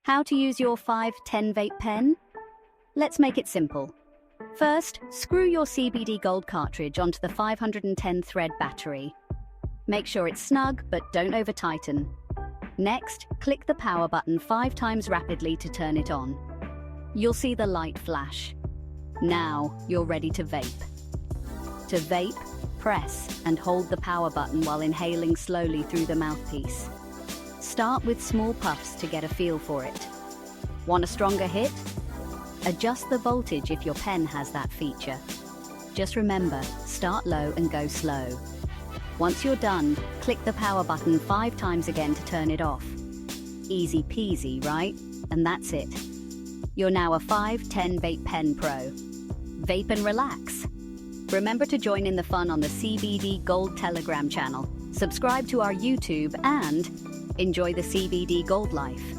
How to use your 510 vape pen? Let's make it simple. First, screw your CBD Gold cartridge onto the 510 thread battery. Make sure it's snug, but don't over-tighten. Next, click the power button 5 times rapidly to turn it on. You'll see the light flash. Now, you're ready to vape. To vape, press and hold the power button while inhaling slowly through the mouthpiece. Start with small puffs to get a feel for it. Want a stronger hit? Adjust the voltage if your pen has that feature. Just remember, start low and go slow. Once you're done, click the power button 5 times again to turn it off. Easy peasy, right? And that's it. You're now a 510 Vape Pen Pro. Vape and relax. Remember to join in the fun on the CBD Gold Telegram channel, subscribe to our YouTube, and enjoy the CBD Gold life.